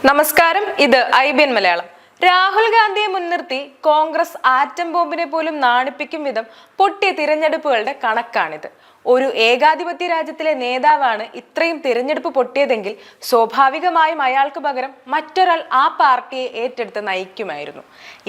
നമസ്കാരം, ഇത് IBN മലയാളം. രാഹുൽ ഗാന്ധിയെ മുൻനിർത്തി കോൺഗ്രസ് ആറ്റം ബോംബിനെ പോലും നാണിപ്പിക്കും വിധം പൊട്ടിയ തിരഞ്ഞെടുപ്പുകളുടെ കണക്കാണിത്. ഒരു ഏകാധിപത്യ രാജ്യത്തിലെ നേതാവാണ് ഇത്രയും തിരഞ്ഞെടുപ്പ് പൊട്ടിയതെങ്കിൽ സ്വാഭാവികമായും അയാൾക്ക് പകരം മറ്റൊരാൾ ആ പാർട്ടിയെ ഏറ്റെടുത്ത് നയിക്കുമായിരുന്നു.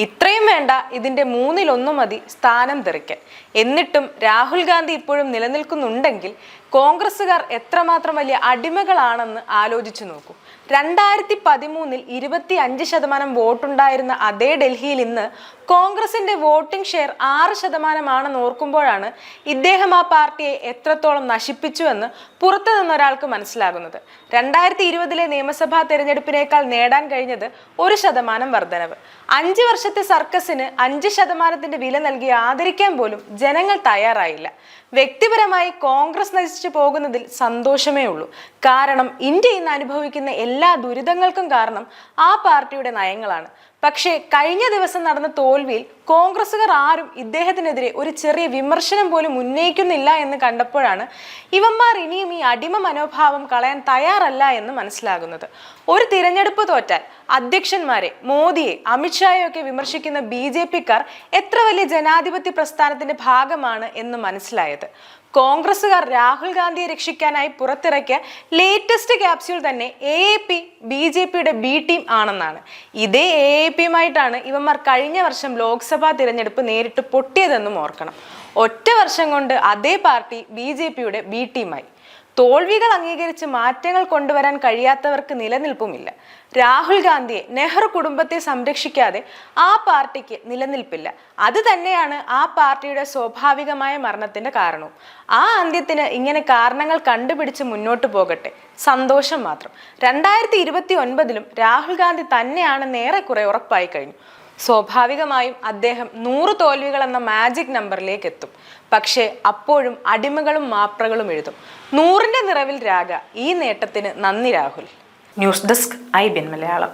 ഇത്രയും വേണ്ട, ഇതിന്റെ 1/3 മതി സ്ഥാനം തെറിക്കാൻ. എന്നിട്ടും രാഹുൽ ഗാന്ധി ഇപ്പോഴും നിലനിൽക്കുന്നുണ്ടെങ്കിൽ കോൺഗ്രസുകാർ എത്രമാത്രം വലിയ അടിമകളാണെന്ന് ആലോചിച്ചു നോക്കൂ. 2013 25% വോട്ടുണ്ടായിരുന്ന അതേ ഡൽഹിയിൽ ഇന്ന് കോൺഗ്രസിന്റെ വോട്ടിംഗ് ഷെയർ 6% ഓർക്കുമ്പോഴാണ് ഇദ്ദേഹം ആ പാർട്ടിയെ എത്രത്തോളം നശിപ്പിച്ചുവെന്ന് പുറത്തു നിന്നൊരാൾക്ക് മനസ്സിലാകുന്നത്. 2020 നിയമസഭാ തെരഞ്ഞെടുപ്പിനേക്കാൾ നേടാൻ കഴിഞ്ഞത് 1% വർധനവ്. 5 വർഷത്തെ സർക്കസിന് 5% വില നൽകി ആദരിക്കാൻ പോലും ജനങ്ങൾ തയ്യാറായില്ല. വ്യക്തിപരമായി കോൺഗ്രസ് നശിച്ചു പോകുന്നതിൽ സന്തോഷമേ ഉള്ളൂ. കാരണം ഇന്ത്യ ഇന്ന് അനുഭവിക്കുന്ന എല്ലാ ദുരിതങ്ങൾക്കും കാരണം ആ പാർട്ടിയുടെ നയങ്ങളാണ്. പക്ഷേ കഴിഞ്ഞ ദിവസം നടന്ന തോൽവിയിൽ കോൺഗ്രസുകാർ ആരും ഇദ്ദേഹത്തിനെതിരെ ഒരു ചെറിയ വിമർശനം പോലും ഉന്നയിക്കുന്നില്ല എന്ന് കണ്ടപ്പോഴാണ് ഇവന്മാർ ഇനിയും ഈ അടിമ മനോഭാവം കളയാൻ തയ്യാറല്ല എന്ന് മനസ്സിലാകുന്നത്. ഒരു തിരഞ്ഞെടുപ്പ് തോറ്റാൽ അധ്യക്ഷന്മാരെ, മോദിയെ, അമിത്ഷായെ ഒക്കെ വിമർശിക്കുന്ന BJP-ക്കാർ എത്ര വലിയ ജനാധിപത്യ പ്രസ്ഥാനത്തിന്റെ ഭാഗമാണ് എന്ന് മനസ്സിലായത്. കോൺഗ്രസുകാർ രാഹുൽ ഗാന്ധിയെ രക്ഷിക്കാനായി പുറത്തിറക്കിയ ലേറ്റസ്റ്റ് ക്യാപ്സ്യൂൾ തന്നെ AAP BJP-യുടെ B ടീം ആണെന്നാണ്. ഇതേ AAP-യുമായിട്ടാണ് ഇവന്മാർ കഴിഞ്ഞ വർഷം ലോക്സഭാ തിരഞ്ഞെടുപ്പ് നേരിട്ട് പൊട്ടിയതെന്നും ഓർക്കണം. ഒറ്റ വർഷം കൊണ്ട് അതേ പാർട്ടി BJP-യുടെ B ടീമായി. തോൽവികൾ അംഗീകരിച്ച് മാറ്റങ്ങൾ കൊണ്ടുവരാൻ കഴിയാത്തവർക്ക് നിലനിൽപ്പുമില്ല. രാഹുൽ ഗാന്ധിയെ, നെഹ്റു കുടുംബത്തെ സംരക്ഷിക്കാതെ ആ പാർട്ടിക്ക് നിലനിൽപ്പില്ല. അത് തന്നെയാണ് ആ പാർട്ടിയുടെ സ്വാഭാവികമായ മരണത്തിന്റെ കാരണവും. ആ അന്ത്യത്തിന് ഇങ്ങനെ കാരണങ്ങൾ കണ്ടുപിടിച്ച് മുന്നോട്ട് പോകട്ടെ, സന്തോഷം മാത്രം. 2029 രാഹുൽ ഗാന്ധി തന്നെയാണെന്ന് ഏറെക്കുറെ ഉറപ്പായി കഴിഞ്ഞു. സ്വാഭാവികമായും അദ്ദേഹം 100 തോൽവികൾ എന്ന മാജിക് നമ്പറിലേക്ക് എത്തും. പക്ഷേ അപ്പോഴും അടിമകളും മാപ്രകളും എഴുതും 100ന്റെ നിറവിൽ രാഗ. ഈ നേട്ടത്തിന് നന്ദി Rahul. News desk IBN Malayalam.